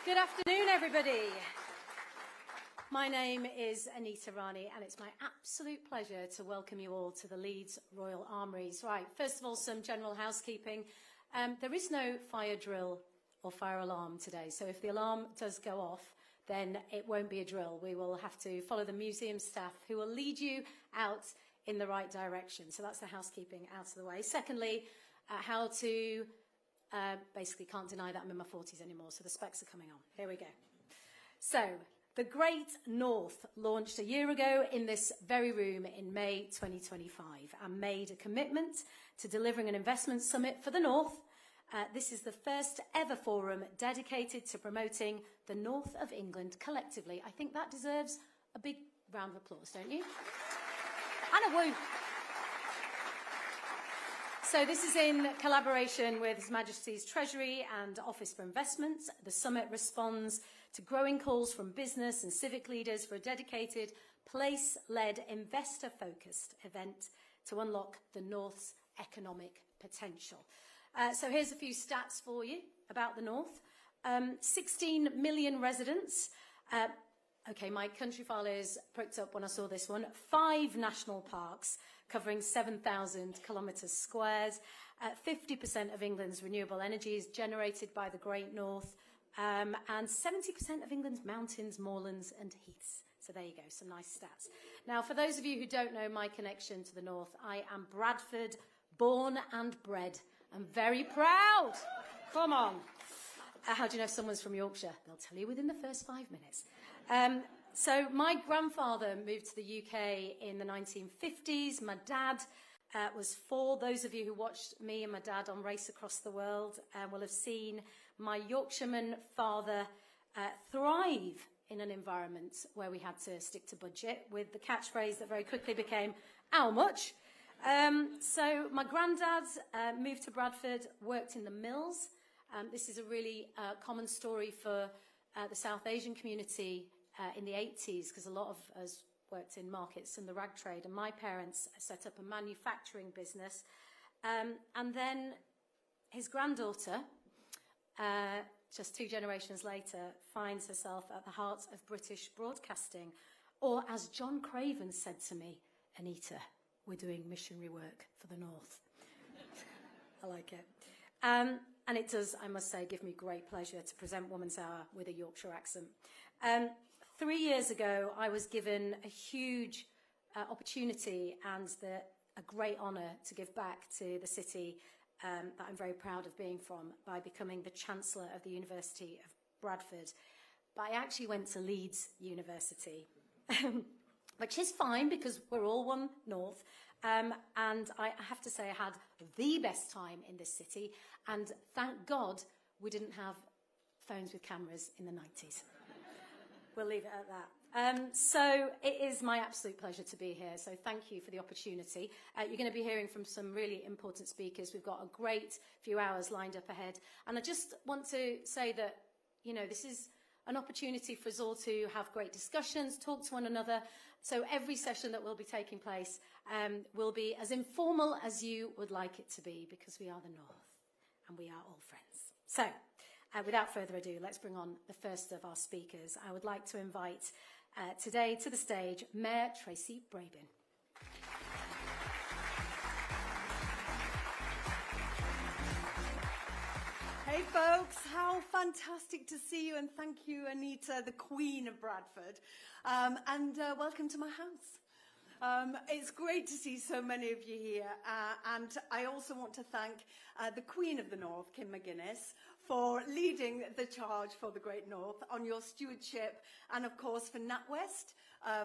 Good afternoon, everybody. My name is Anita Rani, and it's my absolute pleasure to welcome you all to the Leeds Royal Armouries. Right, first of all, some general housekeeping. There is no fire drill or fire alarm today, so if the alarm does go off, then it won't be a drill. We will have to follow the museum staff who will lead you out in the right direction. So that's the housekeeping out of the way. Secondly, how to... basically can't deny that I'm in my 40s anymore, so the specs are coming on. Here we go. So, the Great North launched a year ago in this very room in May 2025 and made a commitment to delivering an investment summit for the North. This is the first ever forum dedicated to promoting the North of England collectively. I think that deserves a big round of applause, don't you? And a woo. So this is in collaboration with His Majesty's Treasury and Office for Investments. The summit responds to growing calls from business and civic leaders for a dedicated, place-led, investor-focused event to unlock the North's economic potential. So here's a few stats for you about the North. 16 million residents. Okay, my country file is pricked up when I saw this one. 5 national parks covering 7,000 kilometres squared. 50% of England's renewable energy is generated by the Great North, and 70% of England's mountains, moorlands and heaths. So there you go, some nice stats. Now, for those of you who don't know my connection to the North, I am Bradford, born and bred. I'm very proud. Come on. How do you know if someone's from Yorkshire? They'll tell you within the first 5 minutes. So my grandfather moved to the UK in the 1950s. My dad was 4. Those of you who watched me and my dad on Race Across the World will have seen my Yorkshireman father thrive in an environment where we had to stick to budget with the catchphrase that very quickly became, "How much?" So my granddad moved to Bradford, worked in the mills. This is a really common story for the South Asian community in the 80s, because a lot of us worked in markets and the rag trade, and my parents set up a manufacturing business. And then his granddaughter, just 2 generations later, finds herself at the heart of British broadcasting. Or, as John Craven said to me, "Anita, we're doing missionary work for the North." I like it. And it does, I must say, give me great pleasure to present Woman's Hour with a Yorkshire accent. 3 years ago, I was given a huge opportunity and a great honour to give back to the city that I'm very proud of being from by becoming the Chancellor of the University of Bradford. But I actually went to Leeds University, which is fine because we're all one North. And I have to say I had the best time in this city, and thank God we didn't have phones with cameras in the 90s. We'll leave it at that. So it is my absolute pleasure to be here, so thank you for the opportunity. You're going to be hearing from some really important speakers. We've got a great few hours lined up ahead, and I just want to say that, you know, this is an opportunity for us all to have great discussions, talk to one another. So every session that will be taking place will be as informal as you would like it to be, because we are the North and we are all friends. So without further ado, let's bring on the first of our speakers. I would like to invite today to the stage Mayor Tracy Brabin. Hey folks, how fantastic to see you, and thank you, Anita, the Queen of Bradford, and welcome to my house. It's great to see so many of you here, and I also want to thank the Queen of the North, Kim McGuinness, for leading the charge for the Great North on your stewardship, and of course for NatWest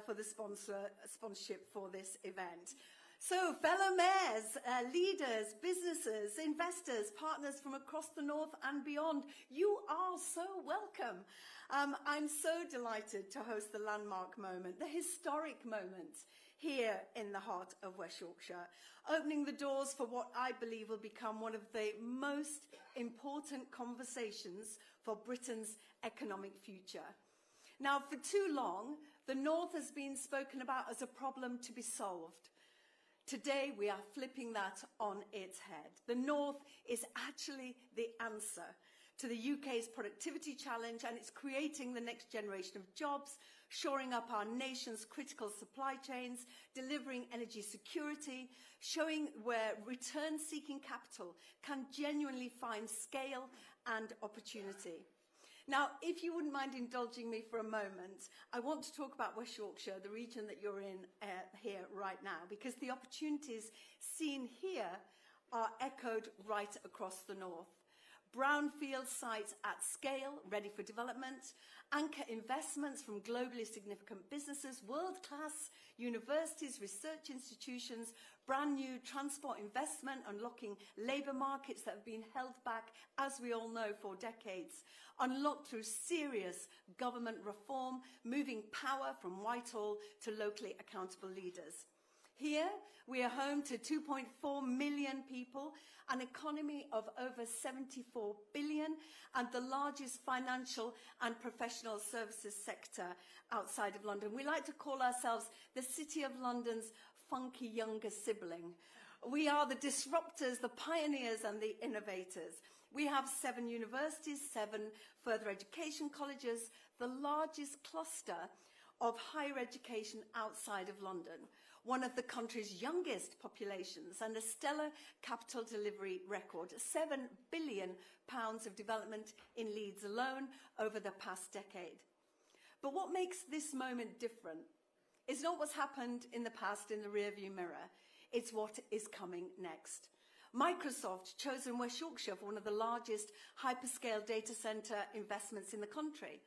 for the sponsorship for this event. So, fellow mayors, leaders, businesses, investors, partners from across the North and beyond, you are so welcome. I'm so delighted to host the landmark moment, the historic moment, here in the heart of West Yorkshire, opening the doors for what I believe will become one of the most important conversations for Britain's economic future. Now, for too long, the North has been spoken about as a problem to be solved. Today, we are flipping that on its head. The North is actually the answer to the UK's productivity challenge, and it's creating the next generation of jobs, shoring up our nation's critical supply chains, delivering energy security, showing where return-seeking capital can genuinely find scale and opportunity. Now, if you wouldn't mind indulging me for a moment, I want to talk about West Yorkshire, the region that you're in here right now, because the opportunities seen here are echoed right across the north. Brownfield sites at scale, ready for development, anchor investments from globally significant businesses, world-class universities, research institutions, brand new transport investment, unlocking labour markets that have been held back, as we all know, for decades, unlocked through serious government reform, moving power from Whitehall to locally accountable leaders. Here, we are home to 2.4 million people, an economy of over 74 billion, and the largest financial and professional services sector outside of London. We like to call ourselves the City of London's funky younger sibling. We are the disruptors, the pioneers, and the innovators. We have 7 universities, 7 further education colleges, the largest cluster of higher education outside of London, one of the country's youngest populations, and a stellar capital delivery record, £7 billion of development in Leeds alone over the past decade. But what makes this moment different is not what's happened in the past in the rearview mirror, it's what is coming next. Microsoft chosen West Yorkshire for one of the largest hyperscale data centre investments in the country.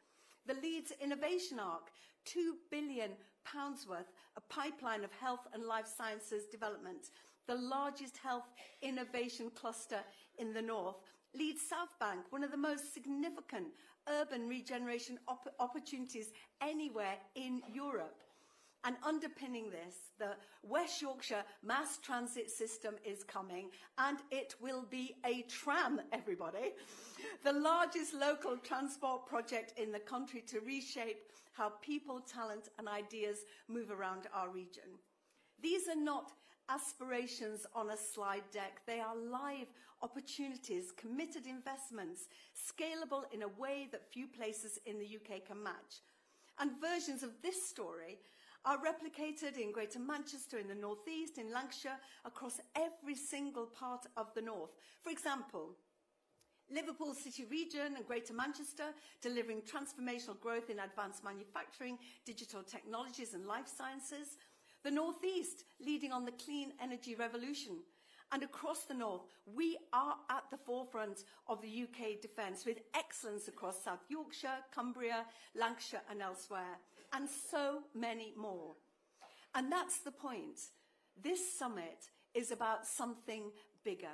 The Leeds Innovation Arc, £2 billion worth, a pipeline of health and life sciences development, the largest health innovation cluster in the north. Leeds South Bank, one of the most significant urban regeneration opportunities anywhere in Europe. And underpinning this, the West Yorkshire mass transit system is coming, and it will be a tram, everybody. The largest local transport project in the country to reshape how people, talent, and ideas move around our region. These are not aspirations on a slide deck. They are live opportunities, committed investments, scalable in a way that few places in the UK can match. And versions of this story are replicated in Greater Manchester, in the North East, in Lancashire, across every single part of the North. For example, Liverpool City Region and Greater Manchester delivering transformational growth in advanced manufacturing, digital technologies and life sciences. The North East leading on the clean energy revolution. And across the North, we are at the forefront of the UK defence with excellence across South Yorkshire, Cumbria, Lancashire and elsewhere. And so many more. And that's the point. This summit is about something bigger.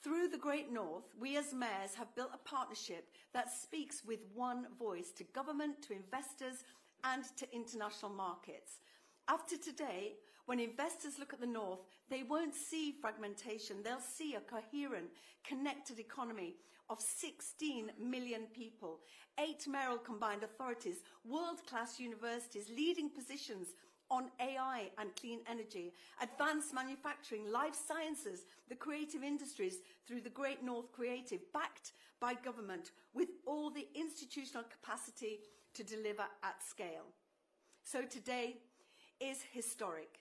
Through the Great North, we as mayors have built a partnership that speaks with one voice to government, to investors and to international markets. After today, when investors look at the North, they won't see fragmentation. They'll see a coherent, connected economy of 16 million people, 8 mayoral combined authorities, world-class universities, leading positions on AI and clean energy, advanced manufacturing, life sciences, the creative industries through the Great North Creative, backed by government with all the institutional capacity to deliver at scale. So today is historic.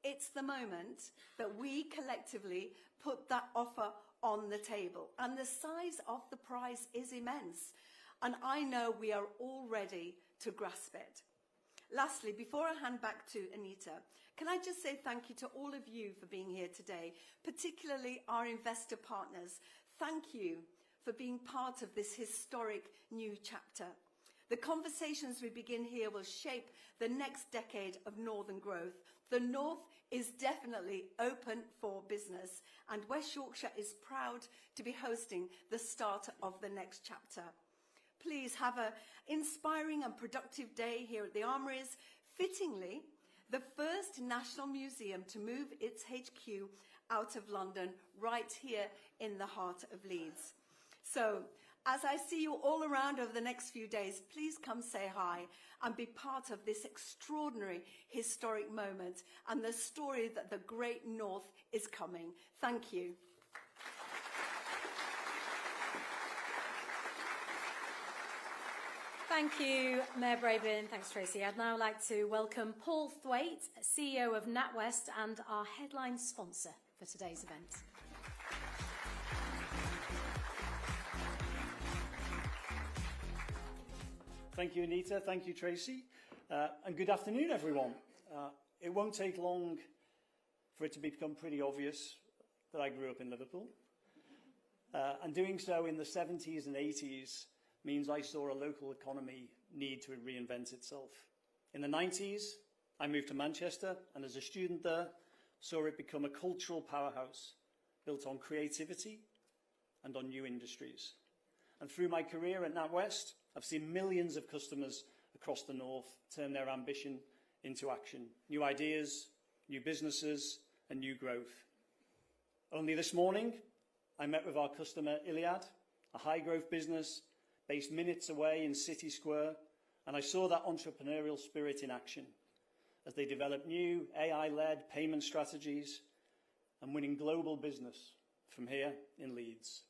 It's the moment that we collectively put that offer on the table, and the size of the prize is immense, and I know we are all ready to grasp it. Lastly, before I hand back to Anita, can I just say thank you to all of you for being here today, particularly our investor partners. Thank you for being part of this historic new chapter. The conversations we begin here will shape the next decade of northern growth. The North is definitely open for business, and West Yorkshire is proud to be hosting the start of the next chapter. Please have an inspiring and productive day here at the Armouries. Fittingly, the first national museum to move its HQ out of London, right here in the heart of Leeds. So, as I see you all around over the next few days, please come say hi and be part of this extraordinary historic moment and the story that the Great North is coming. Thank you. Thank you, Mayor Brabin. Thanks, Tracy. I'd now like to welcome Paul Thwaite, CEO of NatWest and our headline sponsor for today's event. Thank you, Anita. Thank you, Tracy. And good afternoon, everyone. It won't take long for it to become pretty obvious that I grew up in Liverpool. And doing so in the 70s and 80s means I saw a local economy need to reinvent itself. In the 90s, I moved to Manchester, and as a student there, saw it become a cultural powerhouse built on creativity and on new industries. And through my career at NatWest, I've seen millions of customers across the north turn their ambition into action. New ideas, new businesses, and new growth. Only this morning, I met with our customer Iliad, a high-growth business based minutes away in City Square, and I saw that entrepreneurial spirit in action as they develop new AI-led payment strategies and winning global business from here in Leeds.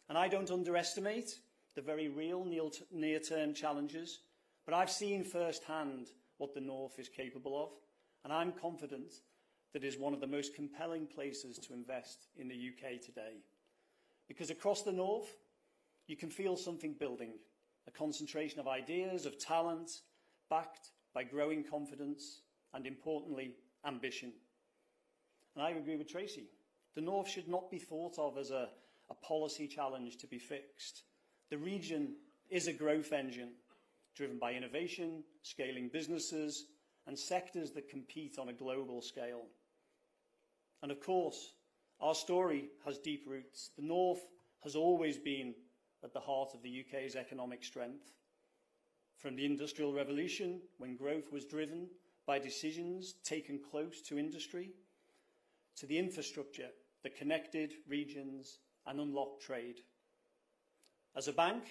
And I don't underestimate the very real near-term challenges, but I've seen firsthand what the North is capable of, and I'm confident that it is one of the most compelling places to invest in the UK today. Because across the North, you can feel something building, a concentration of ideas, of talent, backed by growing confidence and, importantly, ambition. And I agree with Tracy. The North should not be thought of as a policy challenge to be fixed. The region is a growth engine driven by innovation, scaling businesses, and sectors that compete on a global scale. And of course, our story has deep roots. The North has always been at the heart of the UK's economic strength. From the Industrial Revolution, when growth was driven by decisions taken close to industry, to the infrastructure that connected regions and unlocked trade. As a bank,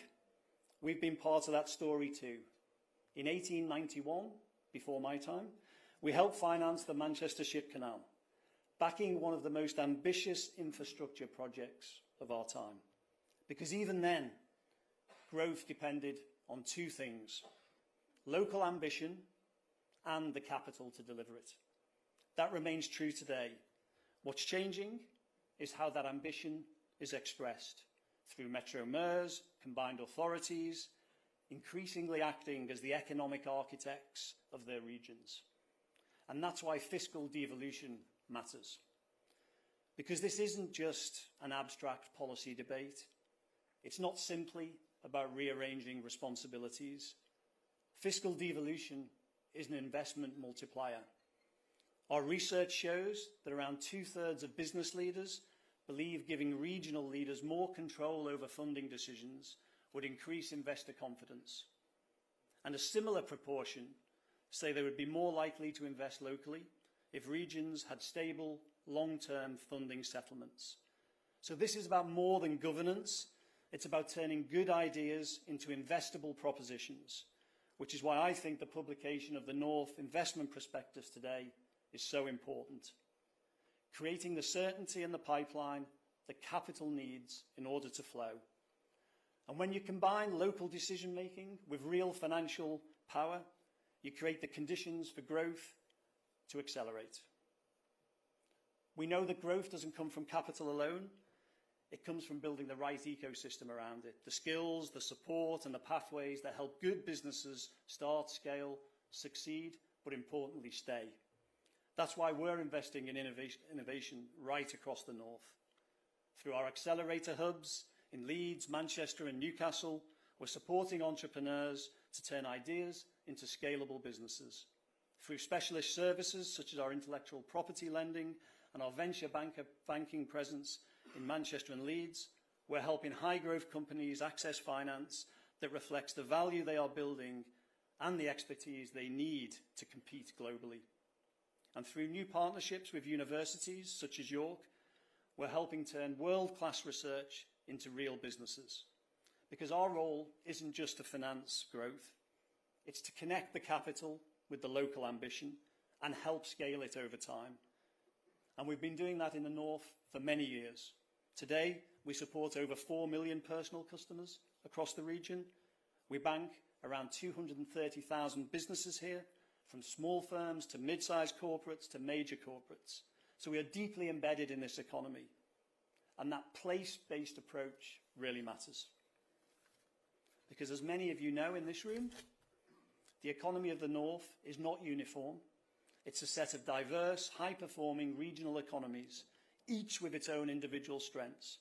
we've been part of that story too. In 1891, before my time, we helped finance the Manchester Ship Canal, backing one of the most ambitious infrastructure projects of our time. Because even then, growth depended on two things: local ambition and the capital to deliver it. That remains true today. What's changing is how that ambition is expressed through metro mayors, combined authorities, increasingly acting as the economic architects of their regions. And that's why fiscal devolution matters. Because this isn't just an abstract policy debate. It's not simply about rearranging responsibilities. Fiscal devolution is an investment multiplier. Our research shows that around 2/3 of business leaders believe giving regional leaders more control over funding decisions would increase investor confidence. And a similar proportion say they would be more likely to invest locally if regions had stable, long-term funding settlements. So this is about more than governance. It's about turning good ideas into investable propositions, which is why I think the publication of the North Investment Prospectus today is so important. Creating the certainty in the pipeline that capital needs in order to flow. And when you combine local decision-making with real financial power, you create the conditions for growth to accelerate. We know that growth doesn't come from capital alone. It comes from building the right ecosystem around it, the skills, the support, and the pathways that help good businesses start, scale, succeed, but importantly, stay. That's why we're investing in innovation right across the North. Through our accelerator hubs in Leeds, Manchester, and Newcastle, we're supporting entrepreneurs to turn ideas into scalable businesses. Through specialist services such as our intellectual property lending and our venture banking presence in Manchester and Leeds, we're helping high-growth companies access finance that reflects the value they are building and the expertise they need to compete globally. And through new partnerships with universities such as York, we're helping turn world-class research into real businesses. Because our role isn't just to finance growth, it's to connect the capital with the local ambition and help scale it over time. And we've been doing that in the North for many years. Today, we support over 4 million personal customers across the region. We bank around 230,000 businesses here, from small firms to mid-sized corporates to major corporates. So we are deeply embedded in this economy. And that place-based approach really matters. Because as many of you know in this room, the economy of the North is not uniform. It's a set of diverse, high-performing regional economies, each with its own individual strengths,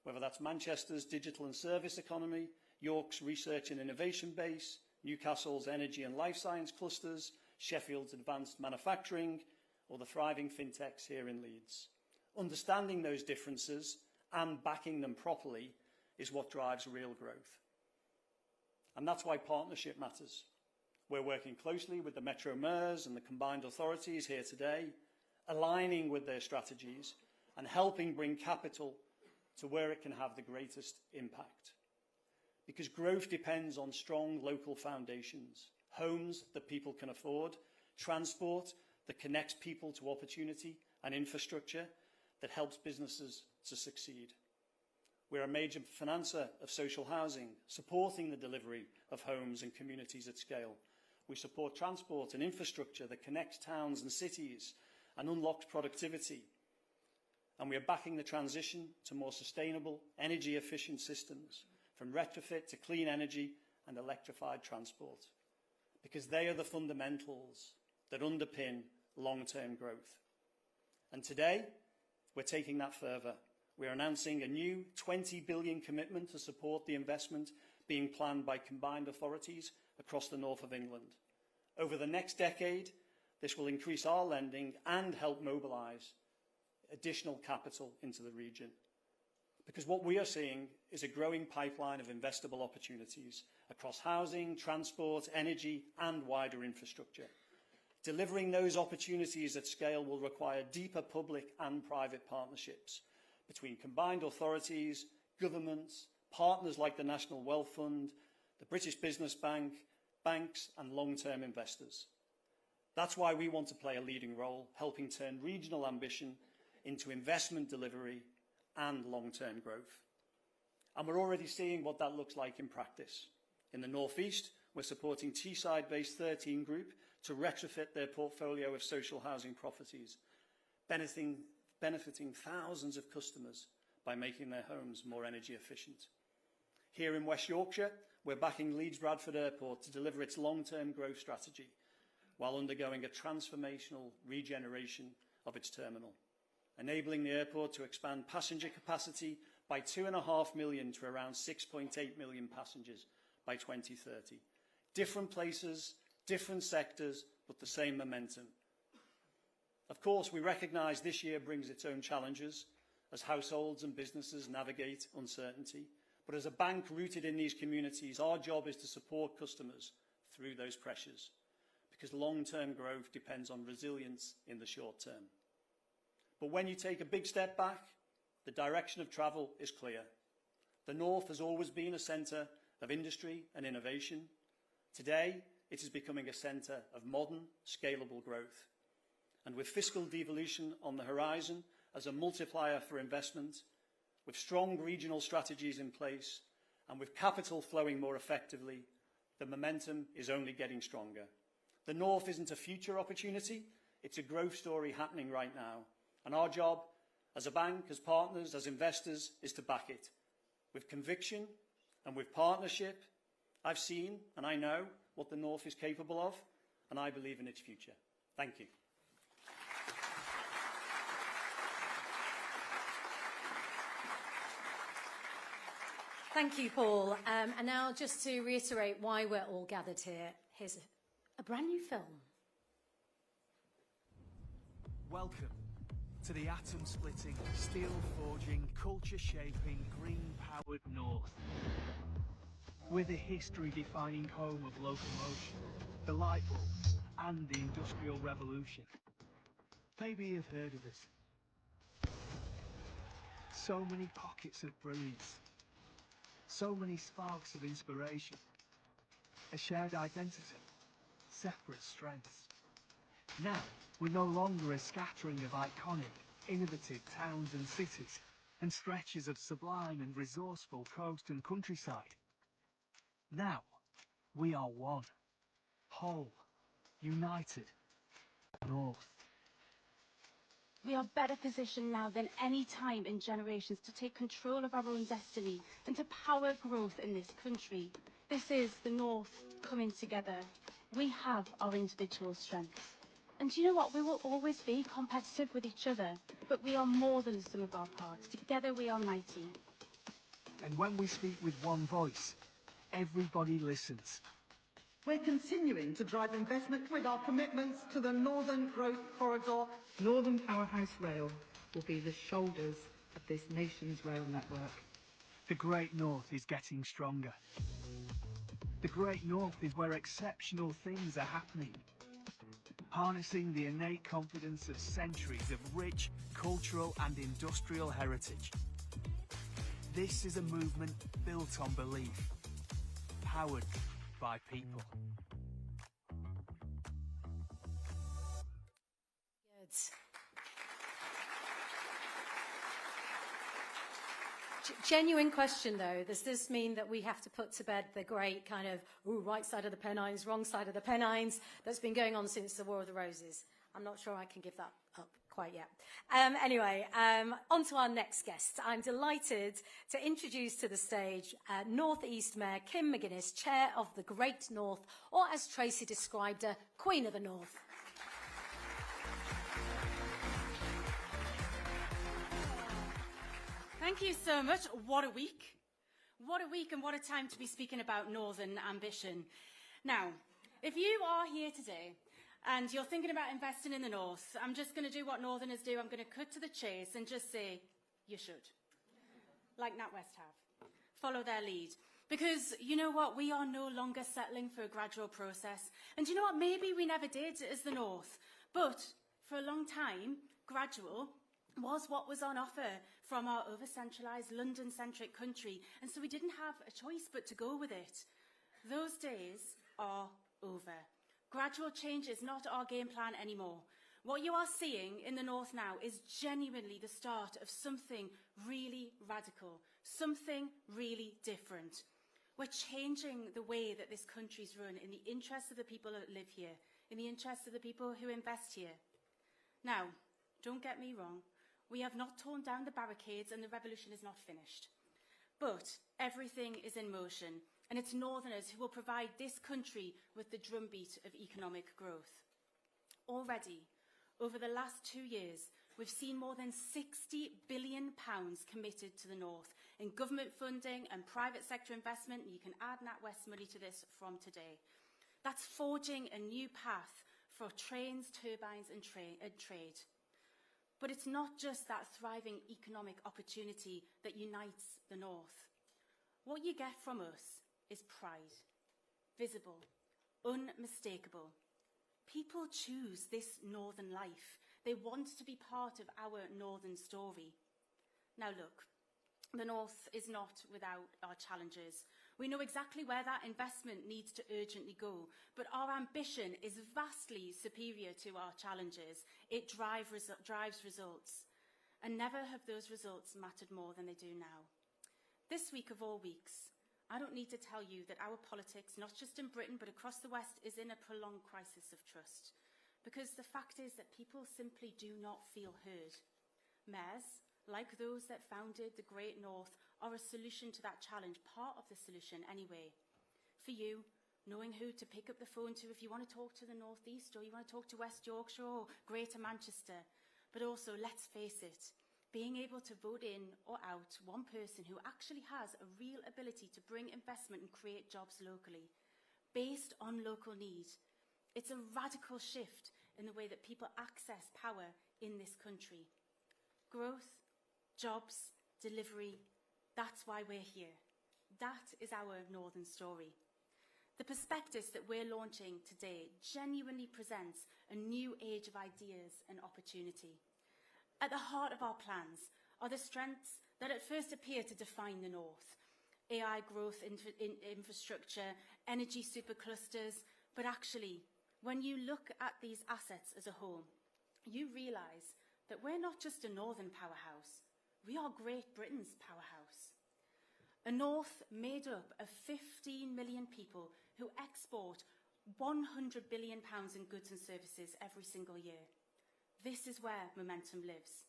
whether that's Manchester's digital and service economy, York's research and innovation base, Newcastle's energy and life science clusters, Sheffield's advanced manufacturing, or the thriving fintechs here in Leeds. Understanding those differences and backing them properly is what drives real growth. And that's why partnership matters. We're working closely with the Metro Mayors and the combined authorities here today, aligning with their strategies and helping bring capital to where it can have the greatest impact. Because growth depends on strong local foundations, homes that people can afford, transport that connects people to opportunity, and infrastructure that helps businesses to succeed. We're a major financer of social housing, supporting the delivery of homes and communities at scale. We support transport and infrastructure that connects towns and cities and unlocks productivity. And we are backing the transition to more sustainable, energy-efficient systems, from retrofit to clean energy and electrified transport, because they are the fundamentals that underpin long-term growth. And today, we're taking that further. We're announcing a new 20 billion commitment to support the investment being planned by combined authorities across the north of England. Over the next decade, this will increase our lending and help mobilise additional capital into the region. Because what we are seeing is a growing pipeline of investable opportunities across housing, transport, energy and wider infrastructure. Delivering those opportunities at scale will require deeper public and private partnerships between combined authorities, governments, partners like the National Wealth Fund, the British Business Bank, banks and long-term investors. That's why we want to play a leading role, helping turn regional ambition into investment delivery and long-term growth. And we're already seeing what that looks like in practice. In the North East, we're supporting Teesside-based 13 Group to retrofit their portfolio of social housing properties, benefiting thousands of customers by making their homes more energy efficient. Here in West Yorkshire, we're backing Leeds Bradford Airport to deliver its long-term growth strategy while undergoing a transformational regeneration of its terminal, enabling the airport to expand passenger capacity by 2.5 million to around 6.8 million passengers by 2030. Different places, different sectors, but the same momentum. Of course, we recognise this year brings its own challenges as households and businesses navigate uncertainty. But as a bank rooted in these communities, our job is to support customers through those pressures, because long-term growth depends on resilience in the short term. But when you take a big step back, the direction of travel is clear. The North has always been a centre of industry and innovation. Today, it is becoming a centre of modern, scalable growth. And with fiscal devolution on the horizon as a multiplier for investment, with strong regional strategies in place, and with capital flowing more effectively, the momentum is only getting stronger. The North isn't a future opportunity, it's a growth story happening right now. And our job, as a bank, as partners, as investors, is to back it. With conviction and with partnership, I've seen and I know what the North is capable of, and I believe in its future. Thank you. Thank you, Paul. And now, just to reiterate why we're all gathered here, here's a brand new film. Welcome to the atom-splitting, steel-forging, culture-shaping, green-powered North. We're the history-defining home of locomotion, the light bulb, and the Industrial Revolution. Maybe you've heard of us. So many pockets of brilliance. So many sparks of inspiration. A shared identity. Separate strengths. Now, we're no longer a scattering of iconic, innovative towns and cities, and stretches of sublime and resourceful coast and countryside. Now, We are one, whole, united, North. We are better positioned now than any time in generations to take control of our own destiny and to power growth in this country. This is the North coming together. We have our individual strengths. And you know what? We will always be competitive with each other, but we are more than the sum of our parts. Together we are mighty. And when we speak with one voice, everybody listens. We're continuing to drive investment with our commitments to the Northern Growth Corridor. Northern Powerhouse Rail will be the shoulders of this nation's rail network. The Great North is getting stronger. The Great North is where exceptional things are happening. Harnessing the innate confidence of centuries of rich cultural and industrial heritage. This is a movement built on belief, powered by people. Good. Genuine question though, does this mean that we have to put to bed the great kind of right side of the Pennines, wrong side of the Pennines that's been going on since the War of the Roses? I'm not sure I can give that up quite yet. Anyway, on to our next guest. I'm delighted to introduce to the stage North East Mayor Kim McGuinness, Chair of the Great North, or as Tracy described her, Queen of the North. Thank you so much. What a week. What a week and what a time to be speaking about Northern ambition. Now, if you are here today and you're thinking about investing in the North, I'm just going to do what Northerners do. I'm going to cut to the chase and just say, you should. Like NatWest have. Follow their lead. Because you know what? We are no longer settling for a gradual process. And you know what? Maybe we never did as the North. But for a long time, gradual was what was on offer from our over-centralised, London-centric country. And so we didn't have a choice but to go with it. Those days are over. Gradual change is not our game plan anymore. What you are seeing in the North now is genuinely the start of something really radical, something really different. We're changing the way that this country's run in the interests of the people that live here, in the interests of the people who invest here. Now, don't get me wrong. We have not torn down the barricades and the revolution is not finished. But everything is in motion, and it's Northerners who will provide this country with the drumbeat of economic growth. Already, over the last 2 years, we've seen more than £60 billion committed to the North in government funding and private sector investment. You can add NatWest money to this from today. That's forging a new path for trains, turbines and trade. But it's not just that thriving economic opportunity that unites the North. What you get from us is pride, visible, unmistakable. People choose this Northern life. They want to be part of our Northern story. Now look, the North is not without our challenges. We know exactly where that investment needs to urgently go, but our ambition is vastly superior to our challenges. It drives results, and never have those results mattered more than they do now. This week of all weeks, I don't need to tell you that our politics, not just in Britain but across the West, is in a prolonged crisis of trust, because the fact is that people simply do not feel heard. Mayors, like those that founded the Great North, are a solution to that challenge, part of the solution anyway. For you, knowing who to pick up the phone to if you want to talk to the North East or you want to talk to West Yorkshire or Greater Manchester. But also, let's face it, being able to vote in or out one person who actually has a real ability to bring investment and create jobs locally, based on local need. It's a radical shift in the way that people access power in this country. Growth, jobs, delivery, that's why we're here. That is our Northern story. The prospectus that we're launching today genuinely presents a new age of ideas and opportunity. At the heart of our plans are the strengths that at first appear to define the North. AI growth infrastructure, energy superclusters, but actually, when you look at these assets as a whole, you realise that we're not just a Northern powerhouse, we are Great Britain's powerhouse. A North made up of 15 million people who export £100 billion in goods and services every single year. This is where momentum lives.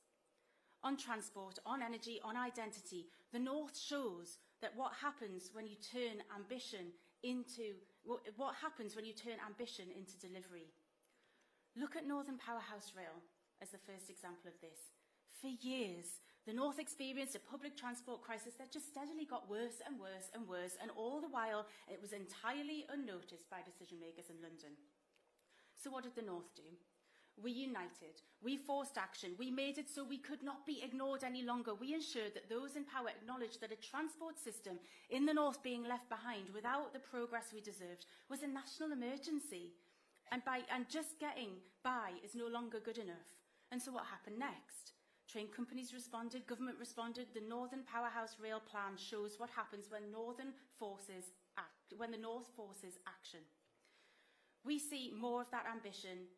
On transport, on energy, on identity, the North shows that what happens when you turn ambition into delivery. Look at Northern Powerhouse Rail as the first example of this. For years, the North experienced a public transport crisis that just steadily got worse and worse and worse, and all the while it was entirely unnoticed by decision makers in London. So what did the North do? We united, we forced action, we made it so we could not be ignored any longer. We ensured that those in power acknowledged that a transport system in the North being left behind without the progress we deserved was a national emergency. And just getting by is no longer good enough. And so what happened next? Train companies responded, government responded. The Northern Powerhouse Rail Plan shows what happens when the North forces action. We see more of that ambition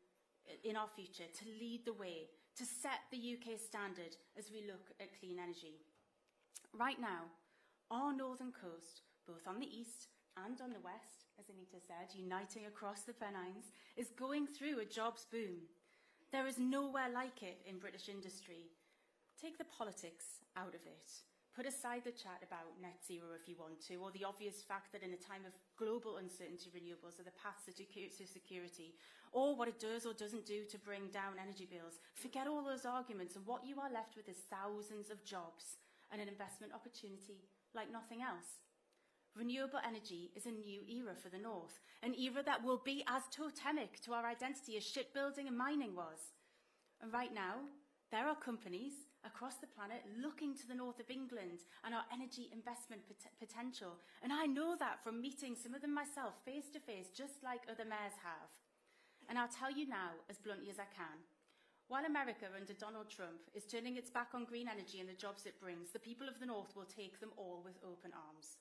in our future to lead the way, to set the UK standard as we look at clean energy. Right now, our northern coast, both on the east and on the west, as Anita said, uniting across the Pennines, is going through a jobs boom. There is nowhere like it in British industry. Take the politics out of it. Put aside the chat about net zero if you want to, or the obvious fact that in a time of global uncertainty, renewables are the path to security, or what it does or doesn't do to bring down energy bills. Forget all those arguments, and what you are left with is thousands of jobs and an investment opportunity like nothing else. Renewable energy is a new era for the North, an era that will be as totemic to our identity as shipbuilding and mining was. And right now, there are companies across the planet looking to the north of England and our energy investment potential. And I know that from meeting some of them myself face to face, just like other mayors have. And I'll tell you now, as bluntly as I can, while America under Donald Trump is turning its back on green energy and the jobs it brings, the people of the North will take them all with open arms.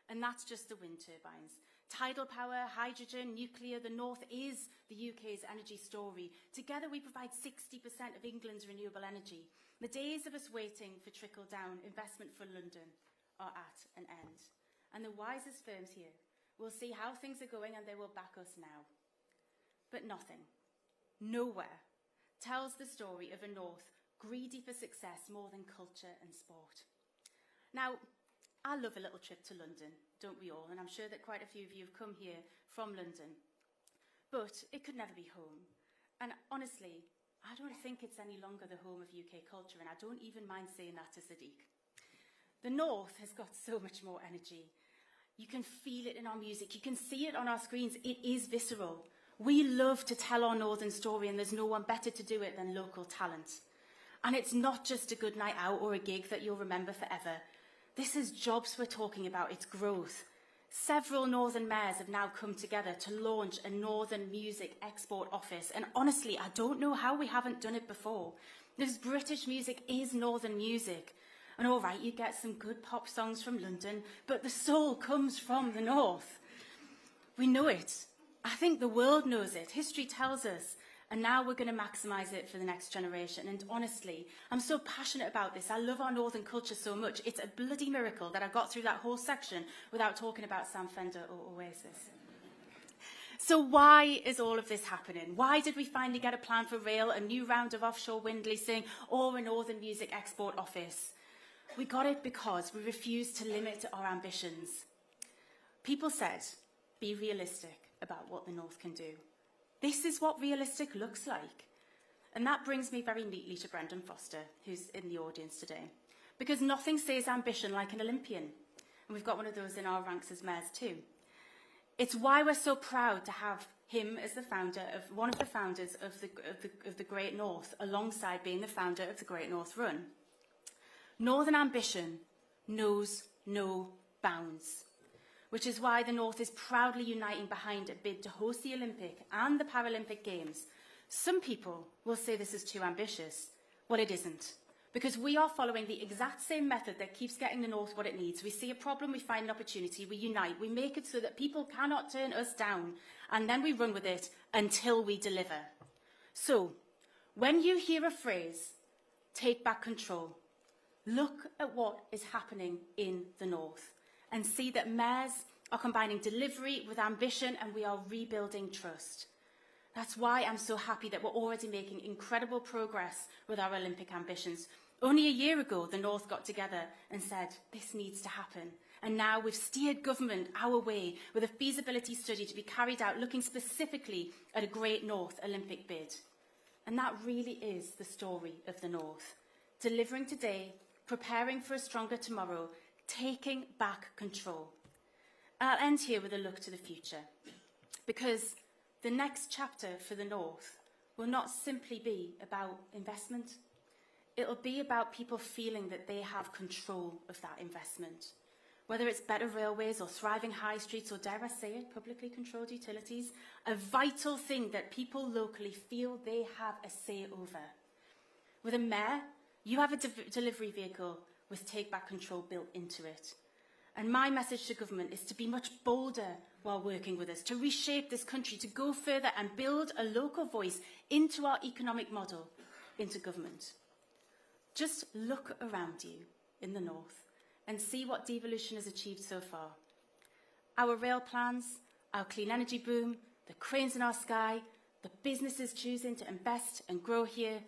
And that's just the wind turbines. Tidal power, hydrogen, nuclear, the North is the UK's energy story. Together we provide 60% of England's renewable energy. The days of us waiting for trickle-down investment for London are at an end. And the wisest firms here will see how things are going and they will back us now. But nothing, nowhere, tells the story of a North greedy for success more than culture and sport. Now, I love a little trip to London, don't we all? And I'm sure that quite a few of you have come here from London. But it could never be home. And honestly, I don't think it's any longer the home of UK culture, and I don't even mind saying that to Sadiq. The North has got so much more energy. You can feel it in our music. You can see it on our screens. It is visceral. We love to tell our Northern story, and there's no one better to do it than local talent. And it's not just a good night out or a gig that you'll remember forever. This is jobs we're talking about. It's growth. Several Northern mayors have now come together to launch a Northern music export office. And honestly, I don't know how we haven't done it before. Because British music is Northern music. And all right, you get some good pop songs from London, but the soul comes from the North. We know it. I think the world knows it. History tells us. And now we're going to maximise it for the next generation. And honestly, I'm so passionate about this. I love our Northern culture so much. It's a bloody miracle that I got through that whole section without talking about Sam Fender or Oasis. So why is all of this happening? Why did we finally get a plan for rail, a new round of offshore wind leasing, or a Northern music export office? We got it because we refused to limit our ambitions. People said, be realistic about what the North can do. This is what realistic looks like. And that brings me very neatly to Brendan Foster, who's in the audience today. Because nothing says ambition like an Olympian. And we've got one of those in our ranks as mayors too. It's why we're so proud to have him as the founder of one of the founders of the Great North, alongside being the founder of the Great North Run. Northern ambition knows no bounds, which is why the North is proudly uniting behind a bid to host the Olympic and the Paralympic Games. Some people will say this is too ambitious. Well, it isn't, because we are following the exact same method that keeps getting the North what it needs. We see a problem, we find an opportunity, we unite, we make it so that people cannot turn us down, and then we run with it until we deliver. So, when you hear a phrase, take back control, look at what is happening in the North and see that mayors are combining delivery with ambition, and we are rebuilding trust. That's why I'm so happy that we're already making incredible progress with our Olympic ambitions. Only a year ago, the North got together and said, this needs to happen. And now we've steered government our way with a feasibility study to be carried out looking specifically at a Great North Olympic bid. And that really is the story of the North. Delivering today, preparing for a stronger tomorrow, taking back control. I'll end here with a look to the future, because the next chapter for the North will not simply be about investment. It'll be about people feeling that they have control of that investment. Whether it's better railways or thriving high streets or, dare I say it, publicly controlled utilities, a vital thing that people locally feel they have a say over. With a mayor, you have a delivery vehicle with take back control built into it. And my message to government is to be much bolder while working with us, to reshape this country, to go further and build a local voice into our economic model, into government. Just look around you in the North and see what devolution has achieved so far. Our rail plans, our clean energy boom, the cranes in our sky, the businesses choosing to invest and grow here,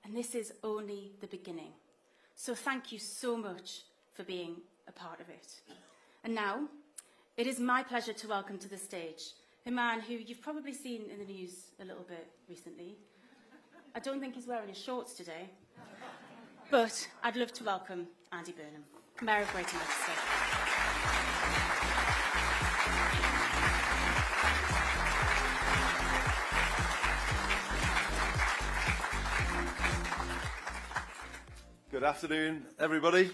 and this is only the beginning. So thank you so much for being a part of it. And now, it is my pleasure to welcome to the stage a man who you've probably seen in the news a little bit recently. I don't think he's wearing his shorts today, but I'd love to welcome Andy Burnham, Mayor of Greater Manchester. Good afternoon, everybody.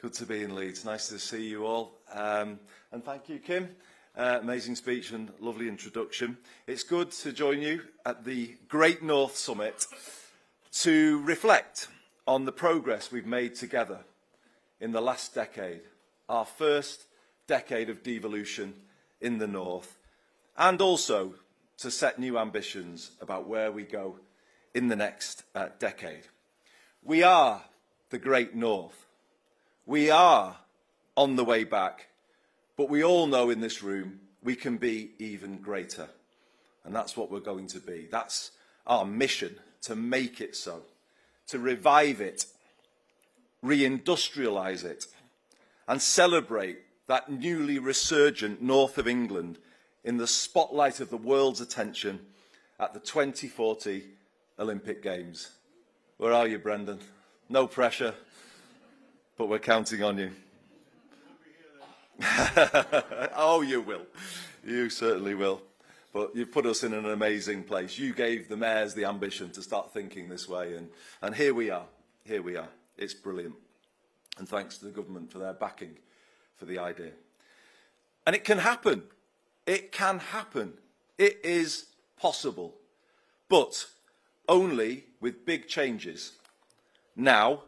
Good to be in Leeds. Nice to see you all. And thank you, Kim. Amazing speech and lovely introduction. It's good to join you at the Great North Summit to reflect on the progress we've made together in the last decade, our first decade of devolution in the North, and also to set new ambitions about where we go in the next decade. We are the Great North. We are on the way back, but we all know in this room we can be even greater. And that's what we're going to be. That's our mission, to make it so, to revive it, reindustrialise it, and celebrate that newly resurgent north of England in the spotlight of the world's attention at the 2040 Olympic Games. Where are you, Brendan? No pressure, but we're counting on you. Oh, you will. You certainly will. But you've put us in an amazing place. You gave the mayors the ambition to start thinking this way, and here we are. Here we are. It's brilliant. And thanks to the government for their backing for the idea. And it can happen. It can happen. It is possible. But only with big changes now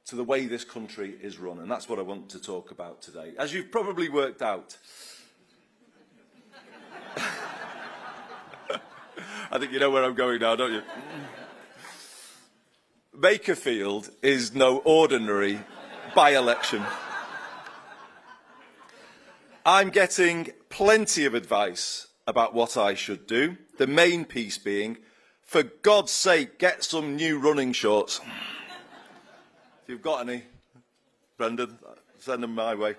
to the way this country is run. And that's what I want to talk about today. As you've probably worked out, I think you know where I'm going now, don't you? Makerfield is no ordinary by-election. I'm getting plenty of advice about what I should do. The main piece being, for God's sake, get some new running shorts. If you've got any, Brendan, send them my way.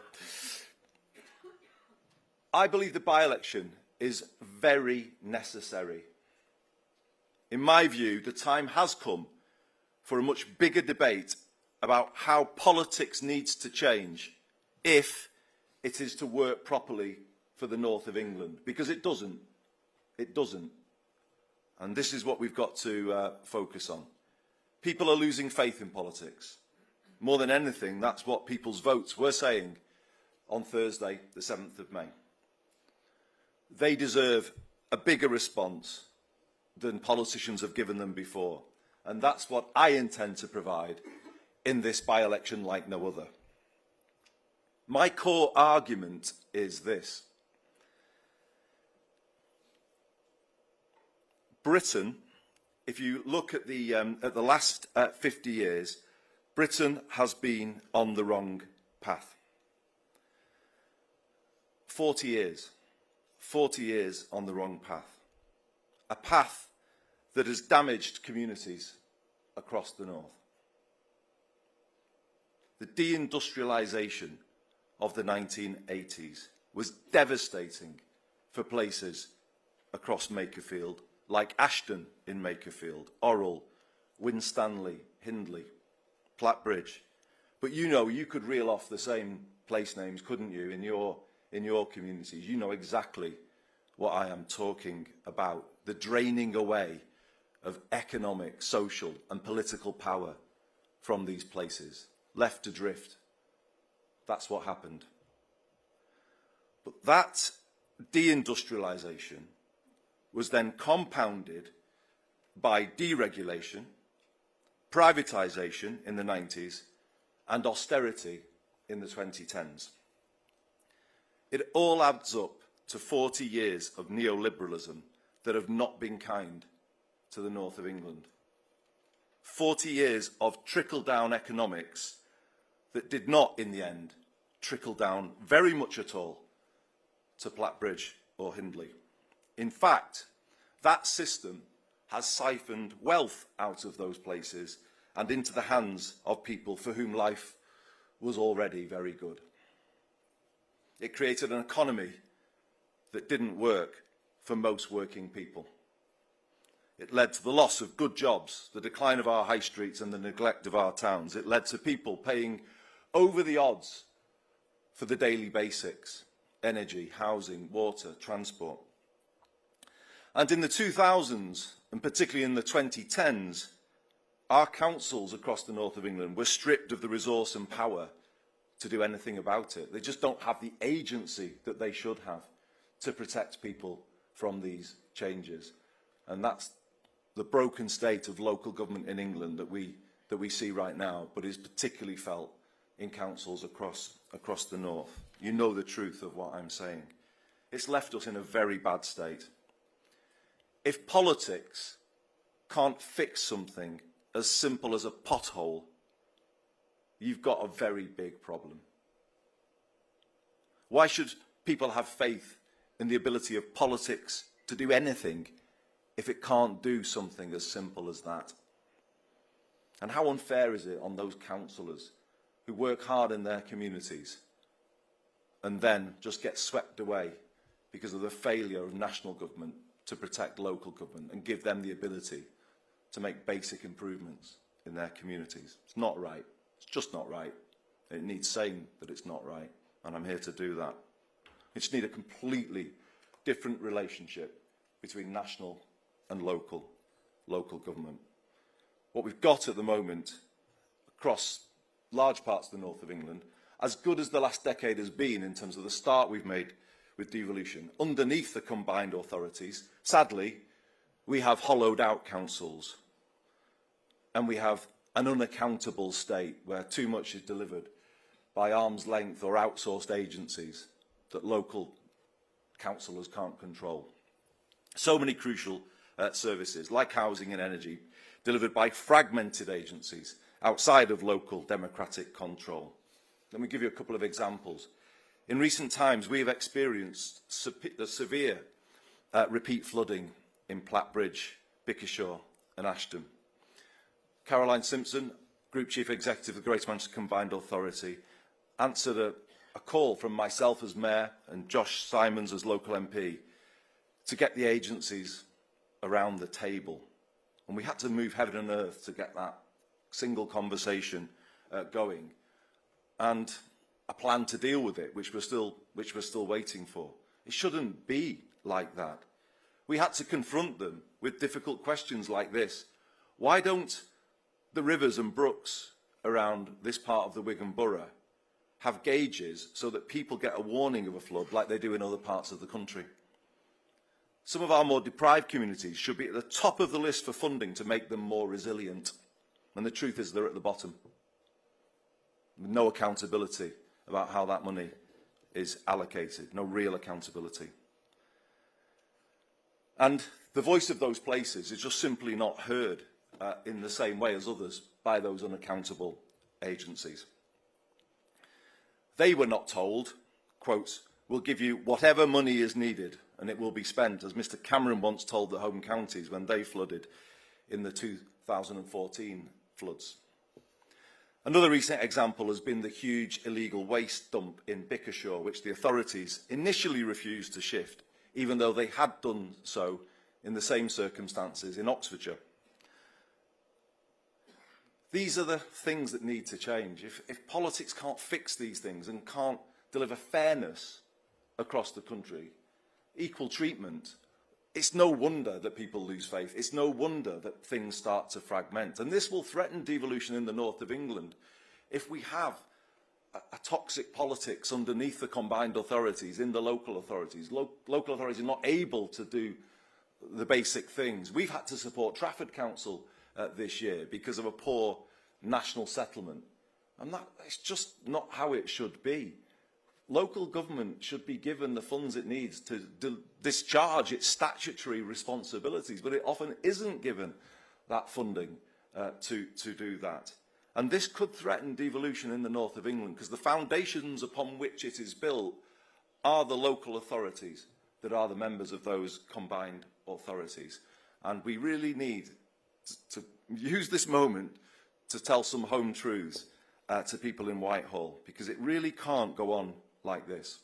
I believe the by-election is very necessary. In my view, the time has come for a much bigger debate about how politics needs to change if it is to work properly for the north of England. Because it doesn't. It doesn't. And this is what we've got to focus on. People are losing faith in politics. More than anything, that's what people's votes were saying on Thursday, the 7th of May. They deserve a bigger response than politicians have given them before. And that's what I intend to provide in this by-election like no other. My core argument is this. Britain, if you look at the last 50 years, Britain has been on the wrong path. 40 years. 40 years on the wrong path. A path that has damaged communities across the north. The deindustrialisation of the 1980s was devastating for places across Makerfield, like Ashton in Makerfield, Orrell, Winstanley, Hindley, Plattbridge. But you know, you could reel off the same place names, couldn't you, in your communities? You know exactly what I am talking about. The draining away of economic, social and political power from these places, left adrift. That's what happened. But that deindustrialisation was then compounded by deregulation, privatisation in the 90s, and austerity in the 2010s. It all adds up to 40 years of neoliberalism that have not been kind to the north of England. 40 years of trickle-down economics that did not, in the end, trickle down very much at all to Plattbridge or Hindley. In fact, that system has siphoned wealth out of those places and into the hands of people for whom life was already very good. It created an economy that didn't work for most working people. It led to the loss of good jobs, the decline of our high streets and the neglect of our towns. It led to people paying over the odds for the daily basics: energy, housing, water, transport. And in the 2000s, and particularly in the 2010s, our councils across the north of England were stripped of the resource and power to do anything about it. They just don't have the agency that they should have to protect people from these changes. And that's the broken state of local government in England that we see right now, but is particularly felt in councils across the north. You know the truth of what I'm saying. It's left us in a very bad state. If politics can't fix something as simple as a pothole, you've got a very big problem. Why should people have faith in the ability of politics to do anything if it can't do something as simple as that? And how unfair is it on those councillors who work hard in their communities and then just get swept away because of the failure of national government to protect local government and give them the ability to make basic improvements in their communities? It's not right. It's just not right. It needs saying that it's not right, and I'm here to do that. We just need a completely different relationship between national and local government. What we've got at the moment across large parts of the north of England, as good as the last decade has been in terms of the start we've made with devolution, underneath the combined authorities, sadly, we have hollowed out councils, and we have an unaccountable state where too much is delivered by arm's length or outsourced agencies that local councillors can't control. So many crucial services, like housing and energy, delivered by fragmented agencies outside of local democratic control. Let me give you a couple of examples. In recent times, we have experienced severe repeat flooding in Plattbridge, Bickershaw and Ashton. Caroline Simpson, Group Chief Executive of the Greater Manchester Combined Authority, answered a call from myself as Mayor and Josh Simons as local MP to get the agencies around the table. And we had to move heaven and earth to get that single conversation going, and a plan to deal with it, which we're still waiting for. It shouldn't be like that. We had to confront them with difficult questions like this. Why don't the rivers and brooks around this part of the Wigan Borough have gauges so that people get a warning of a flood like they do in other parts of the country? Some of our more deprived communities should be at the top of the list for funding to make them more resilient. And the truth is they're at the bottom, with no accountability about how that money is allocated, no real accountability. And the voice of those places is just simply not heard in the same way as others by those unaccountable agencies. They were not told, quote, will give you whatever money is needed, and it will be spent, as Mr Cameron once told the home counties when they flooded in the 2014 floods. Another recent example has been the huge illegal waste dump in Bickershaw, which the authorities initially refused to shift, even though they had done so in the same circumstances in Oxfordshire. These are the things that need to change. If politics can't fix these things and can't deliver fairness across the country, equal treatment, it's no wonder that people lose faith. It's no wonder that things start to fragment. And this will threaten devolution in the north of England if we have a toxic politics underneath the combined authorities, in the local authorities. Local authorities are not able to do the basic things. We've had to support Trafford Council this year because of a poor national settlement. And that's just not how it should be. Local government should be given the funds it needs to discharge its statutory responsibilities, but it often isn't given that funding to do that. And this could threaten devolution in the north of England, because the foundations upon which it is built are the local authorities that are the members of those combined authorities. And we really need to use this moment to tell some home truths to people in Whitehall, because it really can't go on like this.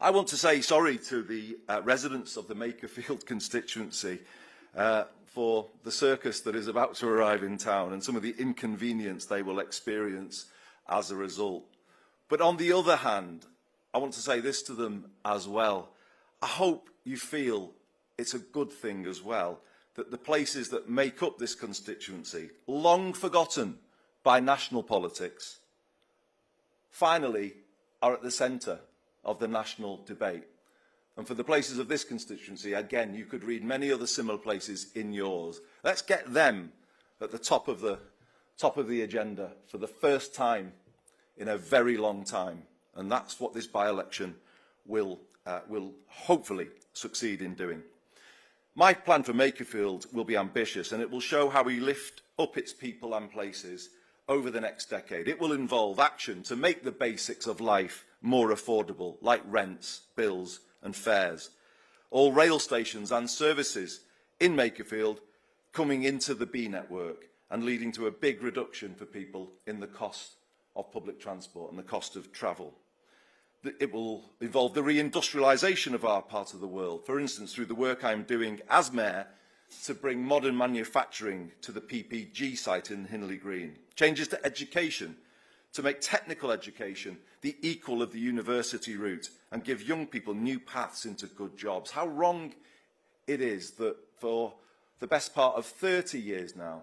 I want to say sorry to the residents of the Makerfield constituency for the circus that is about to arrive in town and some of the inconvenience they will experience as a result. But on the other hand, I want to say this to them as well. I hope you feel it's a good thing as well that the places that make up this constituency, long forgotten by national politics, finally are at the centre of the national debate. And for the places of this constituency, again, you could read many other similar places in yours. Let's get them at the top of the agenda for the first time in a very long time. And that's what this by-election will hopefully succeed in doing. My plan for Makerfield will be ambitious, and it will show how we lift up its people and places over the next decade. It will involve action to make the basics of life more affordable, like rents, bills and fares. All rail stations and services in Makerfield coming into the B network and leading to a big reduction for people in the cost of public transport and the cost of travel. It will involve the reindustrialisation of our part of the world, for instance, through the work I'm doing as Mayor to bring modern manufacturing to the PPG site in Hinley Green. Changes to education, to make technical education the equal of the university route and give young people new paths into good jobs. How wrong it is that for the best part of 30 years now,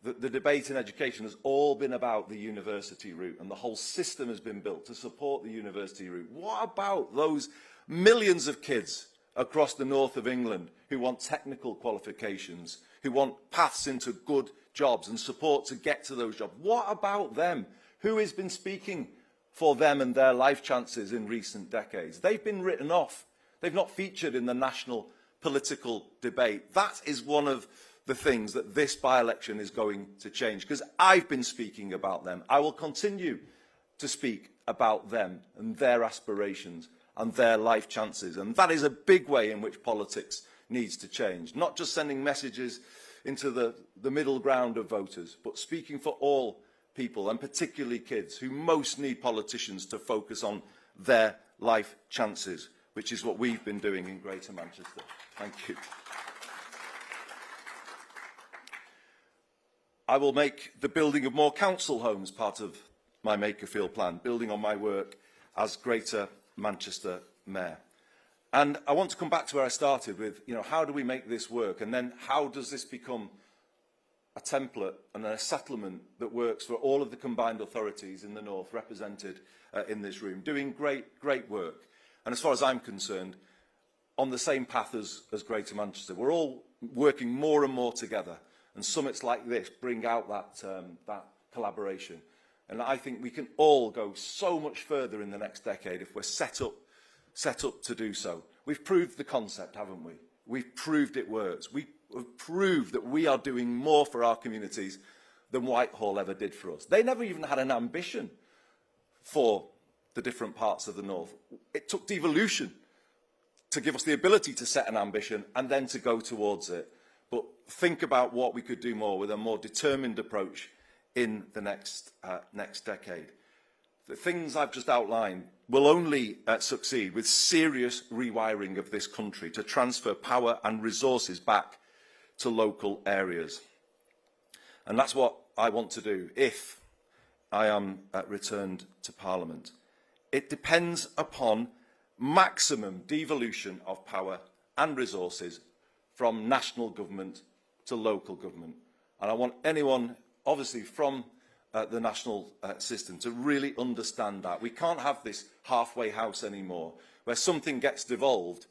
the debate in education has all been about the university route, and the whole system has been built to support the university route. What about those millions of kids across the north of England who want technical qualifications, who want paths into good jobs and support to get to those jobs? What about them? Who has been speaking for them and their life chances in recent decades? They've been written off. They've not featured in the national political debate. That is one of the things that this by-election is going to change, because I've been speaking about them. I will continue to speak about them and their aspirations and their life chances. And that is a big way in which politics needs to change. Not just sending messages into the middle ground of voters, but speaking for all people, and particularly kids, who most need politicians to focus on their life chances, which is what we've been doing in Greater Manchester. Thank you. I will make the building of more council homes part of my Makerfield plan, building on my work as Greater Manchester Mayor. And I want to come back to where I started with, how do we make this work? And then how does this become a template and a settlement that works for all of the combined authorities in the north represented in this room, doing great work. And as far as I'm concerned, on the same path as Greater Manchester. We're all working more and more together. And summits like this bring out that collaboration. And I think we can all go so much further in the next decade if we're set up to do so. We've proved the concept, haven't we? We've proved it works. We have proved that we are doing more for our communities than Whitehall ever did for us. They never even had an ambition for the different parts of the North. It took devolution to give us the ability to set an ambition and then to go towards it. But think about what we could do more with a more determined approach in the next decade. The things I've just outlined will only succeed with serious rewiring of this country to transfer power and resources back to local areas. And that's what I want to do if I am returned to Parliament. It depends upon maximum devolution of power and resources from national government to local government. And I want anyone, obviously, from the national system to really understand that. We can't have this halfway house anymore, where something gets devolved,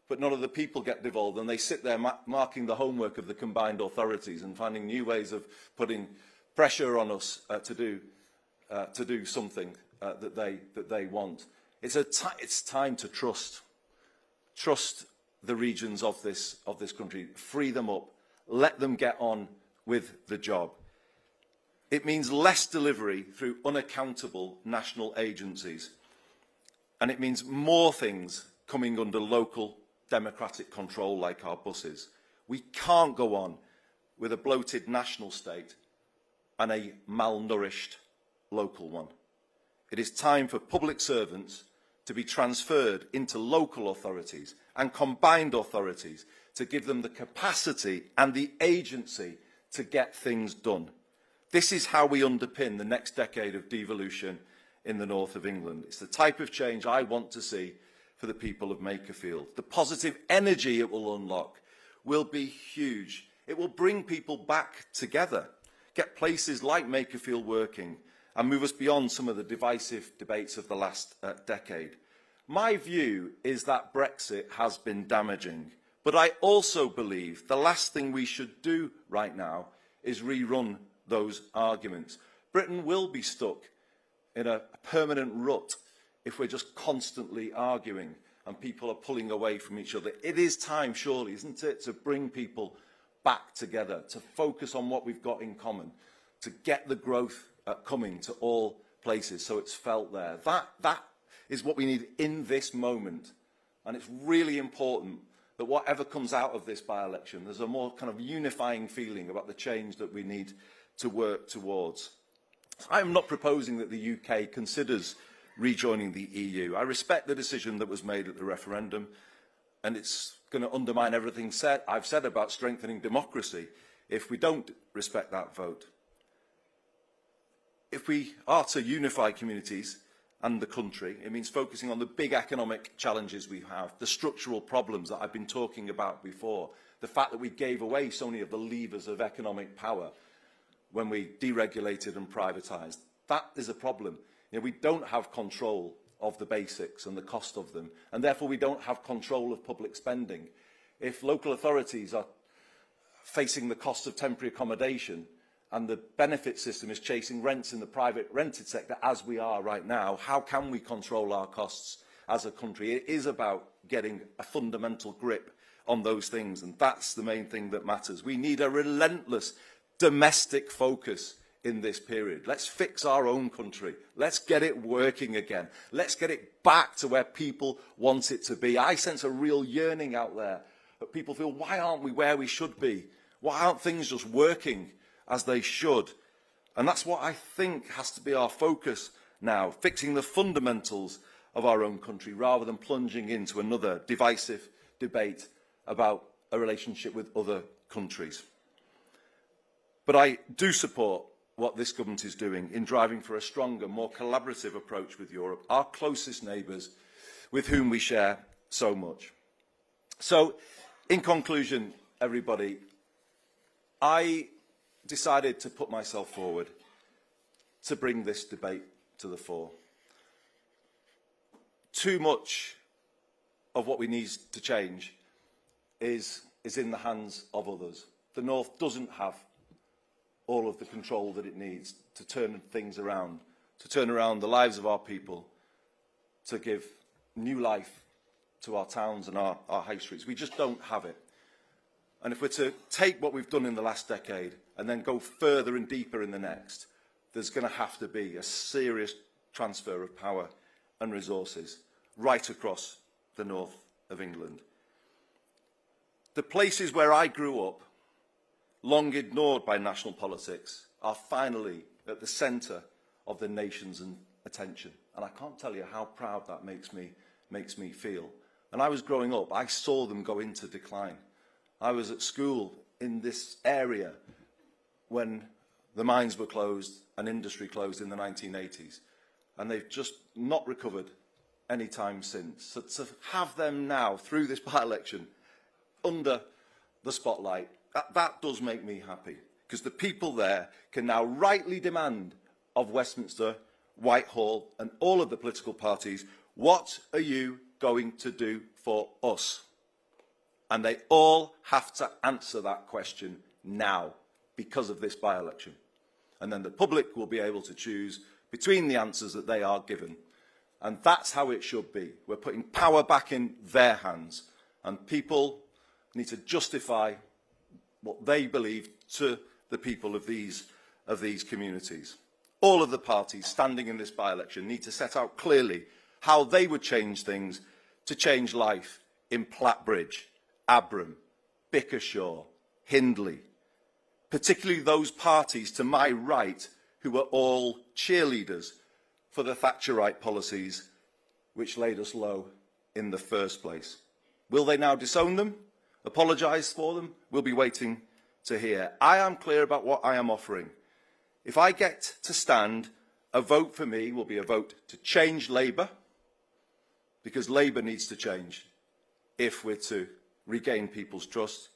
but none of the people get devolved, and they sit there marking the homework of the combined authorities and finding new ways of putting pressure on us to do something that they want. It's time to trust the regions of this country, free them up, let them get on with the job. It means less delivery through unaccountable national agencies, and it means more things coming under local democratic control, like our buses. We can't go on with a bloated national state and a malnourished local one. It is time for public servants to be transferred into local authorities and combined authorities to give them the capacity and the agency to get things done. This is how we underpin the next decade of devolution in the north of England. It's the type of change I want to see for the people of Makerfield. The positive energy it will unlock will be huge. It will bring people back together, get places like Makerfield working, and move us beyond some of the divisive debates of the last decade. My view is that Brexit has been damaging, but I also believe the last thing we should do right now is rerun those arguments. Britain will be stuck in a permanent rut if we're just constantly arguing and people are pulling away from each other. It is time, surely, isn't it, to bring people back together, to focus on what we've got in common, to get the growth coming to all places so it's felt there. That is what we need in this moment. And it's really important that whatever comes out of this by-election, there's a more kind of unifying feeling about the change that we need to work towards. I'm not proposing that the UK considers rejoining the EU. I respect the decision that was made at the referendum, and it's going to undermine everything I've said about strengthening democracy if we don't respect that vote. If we are to unify communities and the country, it means focusing on the big economic challenges we have, the structural problems that I've been talking about before, the fact that we gave away so many of the levers of economic power when we deregulated and privatised. That is a problem. You know, we don't have control of the basics and the cost of them, and therefore we don't have control of public spending. If local authorities are facing the cost of temporary accommodation and the benefit system is chasing rents in the private rented sector, as we are right now, how can we control our costs as a country? It is about getting a fundamental grip on those things, and that's the main thing that matters. We need a relentless domestic focus in this period. Let's fix our own country. Let's get it working again. Let's get it back to where people want it to be. I sense a real yearning out there that people feel, why aren't we where we should be? Why aren't things just working as they should? And that's what I think has to be our focus now, fixing the fundamentals of our own country rather than plunging into another divisive debate about a relationship with other countries. But I do support what this government is doing in driving for a stronger, more collaborative approach with Europe, our closest neighbours with whom we share so much. So, in conclusion, everybody, I decided to put myself forward to bring this debate to the fore. Too much of what we need to change is in the hands of others. The North doesn't have all of the control that it needs to turn things around, to turn around the lives of our people, to give new life to our towns and our high streets. We just don't have it. And if we're to take what we've done in the last decade and then go further and deeper in the next, there's going to have to be a serious transfer of power and resources right across the north of England. The places where I grew up, long ignored by national politics, are finally at the centre of the nation's attention. And I can't tell you how proud that makes me feel. When I was growing up, I saw them go into decline. I was at school in this area when the mines were closed and industry closed in the 1980s. And they've just not recovered any time since. So to have them now, through this by-election, under the spotlight, that does make me happy. Because the people there can now rightly demand of Westminster, Whitehall and all of the political parties, what are you going to do for us? And they all have to answer that question now because of this by-election. And then the public will be able to choose between the answers that they are given. And that's how it should be. We're putting power back in their hands. And people need to justify what they believe to the people of these communities. All of the parties standing in this by-election need to set out clearly how they would change things to change life in Plattbridge, Abram, Bickershaw, Hindley, particularly those parties to my right who were all cheerleaders for the Thatcherite policies which laid us low in the first place. Will they now disown them? Apologise for them? We'll be waiting to hear. I am clear about what I am offering. If I get to stand, a vote for me will be a vote to change Labour, because Labour needs to change if we're to regain people's trust.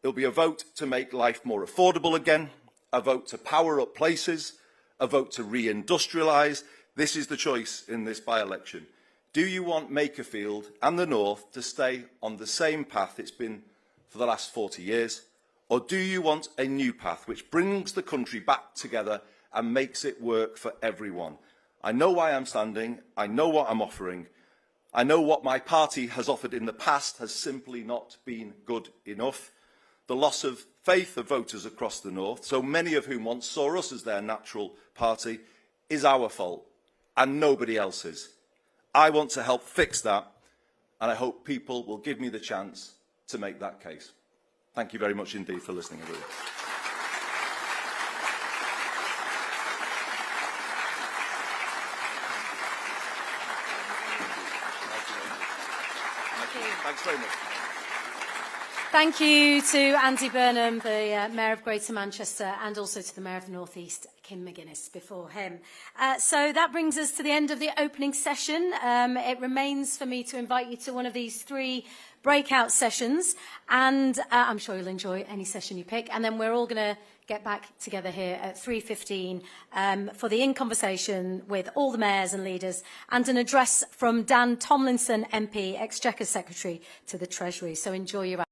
It'll be a vote to make life more affordable again, a vote to power up places, a vote to re-industrialise. This is the choice in this by-election. Do you want Makerfield and the North to stay on the same path it's been for the last 40 years? Or do you want a new path which brings the country back together and makes it work for everyone? I know why I'm standing. I know what I'm offering. I know what my party has offered in the past has simply not been good enough. The loss of faith of voters across the North, so many of whom once saw us as their natural party, is our fault and nobody else's. I want to help fix that, and I hope people will give me the chance to make that case. Thank you very much indeed for listening, everyone. Thanks very much. Thank you to Andy Burnham, the Mayor of Greater Manchester, and also to the Mayor of the North East, Kim McGuinness, before him. So that brings us to the end of the opening session. It remains for me to invite you to one of these 3 breakout sessions, and I'm sure you'll enjoy any session you pick. And then we're all going to get back together here at 3:15 for the In Conversation with all the mayors and leaders, and an address from Dan Tomlinson MP, Exchequer Secretary to the Treasury. So enjoy your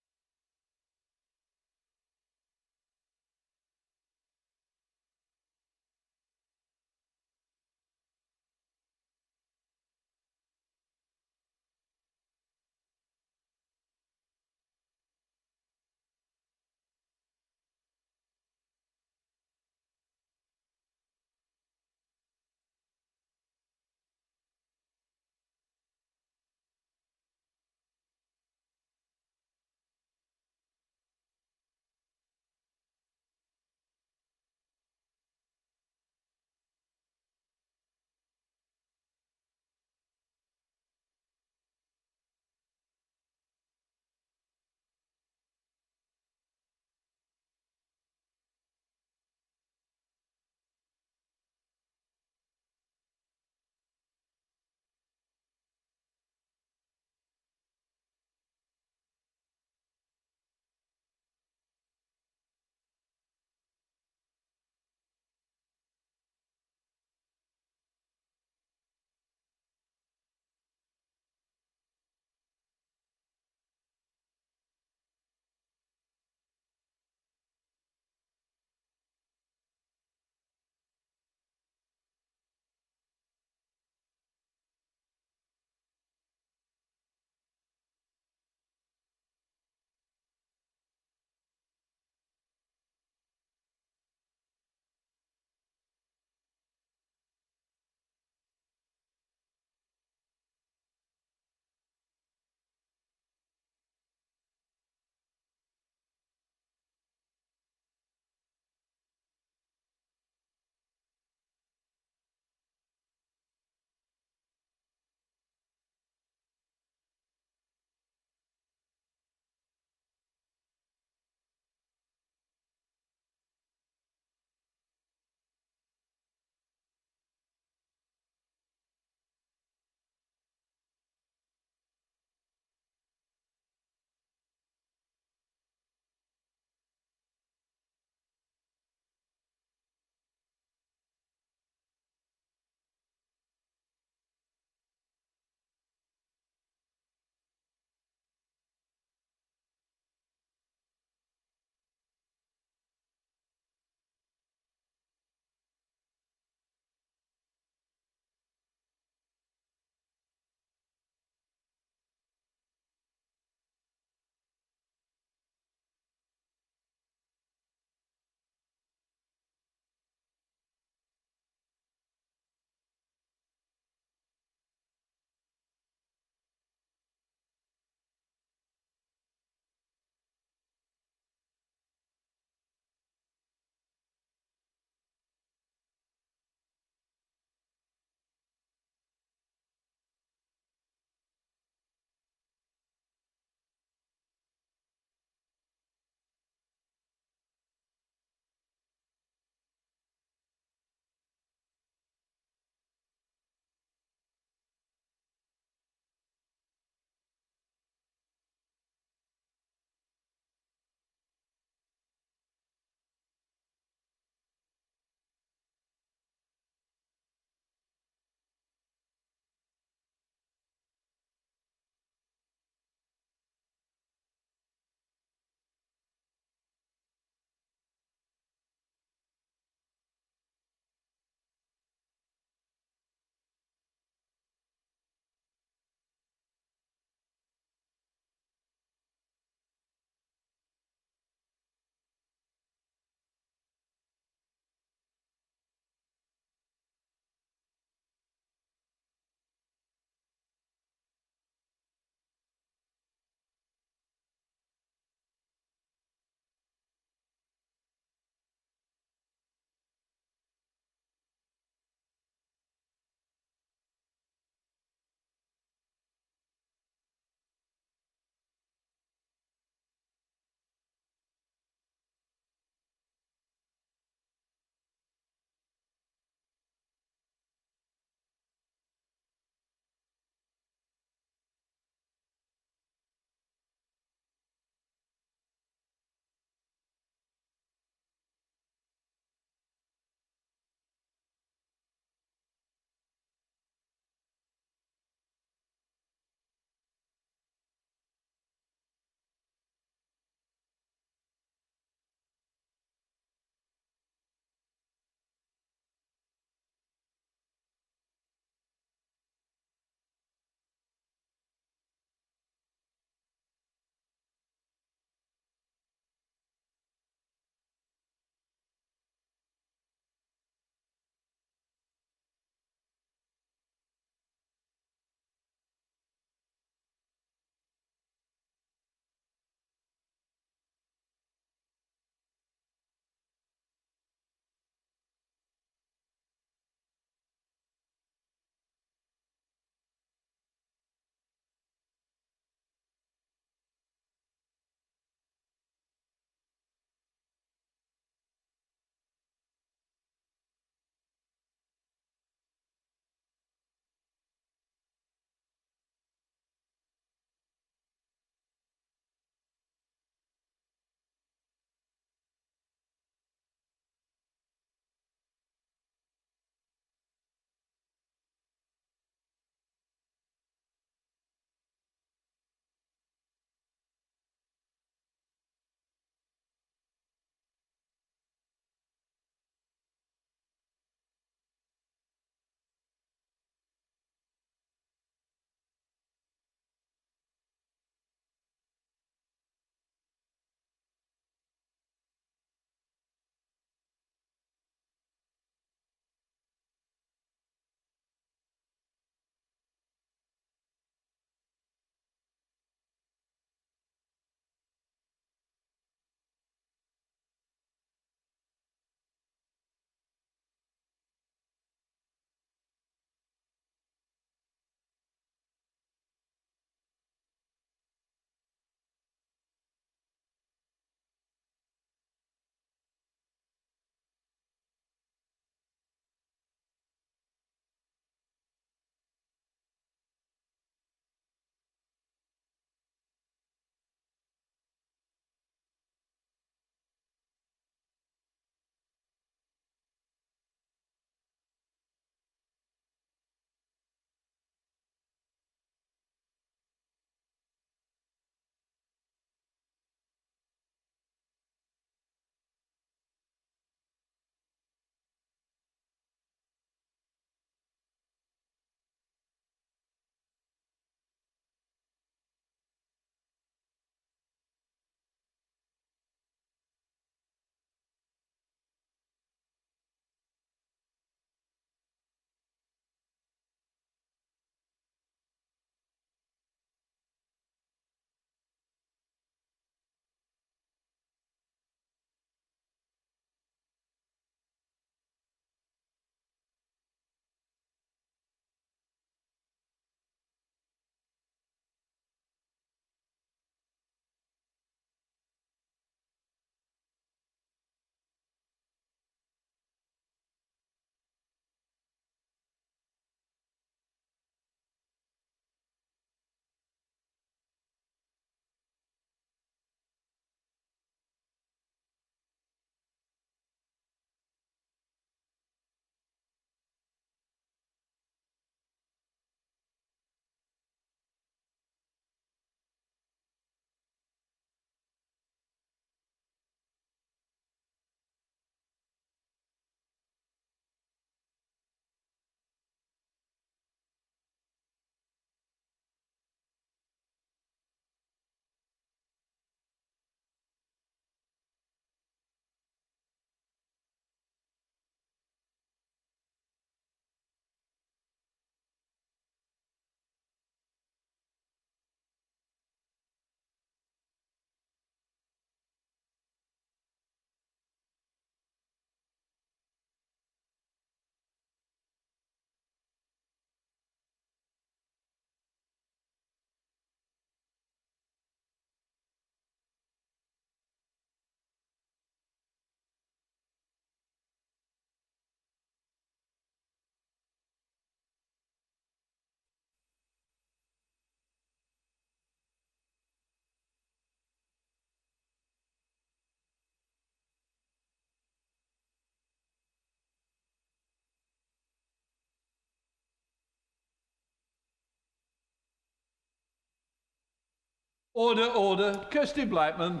Order, order. Kirsty Blackman.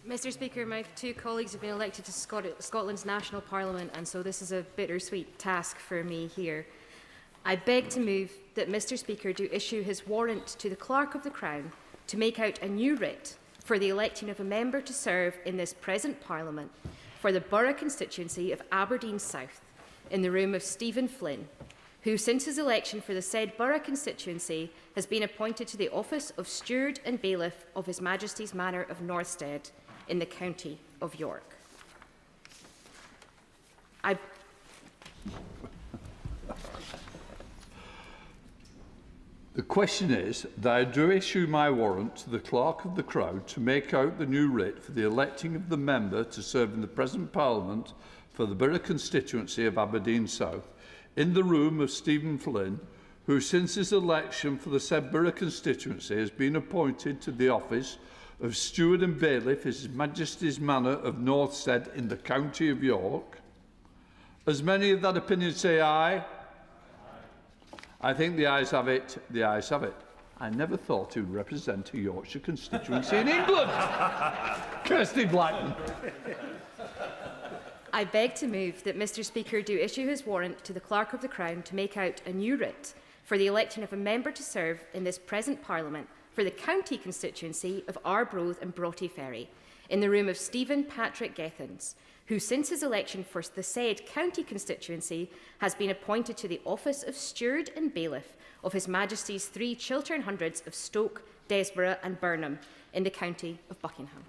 Mr Speaker, my two colleagues have been elected to Scotland's National Parliament, and so this is a bittersweet task for me here. I beg to move that Mr Speaker do issue his warrant to the Clerk of the Crown to make out a new writ for the electing of a member to serve in this present Parliament for the borough constituency of Aberdeen South in the room of Stephen Flynn, who since his election for the said borough constituency has been appointed to the office of Steward and Bailiff of His Majesty's Manor of Northstead in the county of York. The question is that I do issue my warrant to the Clerk of the Crown to make out the new writ for the electing of the member to serve in the present Parliament for the borough constituency of Aberdeen South in the room of Stephen Flynn, who since his election for the said borough constituency has been appointed to the office of Steward and Bailiff, His Majesty's Manor of Northstead in the county of York. As many of that opinion say aye. I think the ayes have it. The ayes have it. I never thought he would represent a Yorkshire constituency in England. Kirsty Blackman. I beg to move that Mr Speaker do issue his warrant to the Clerk of the Crown to make out a new writ for the election of a member to serve in this present Parliament for the county constituency of Arbroath and Broughty Ferry in the room of Stephen Patrick Gethens, who since his election for the said county constituency has been appointed to the office of Steward and Bailiff of His Majesty's 3 Chiltern Hundreds of Stoke, Desborough and Burnham in the county of Buckingham.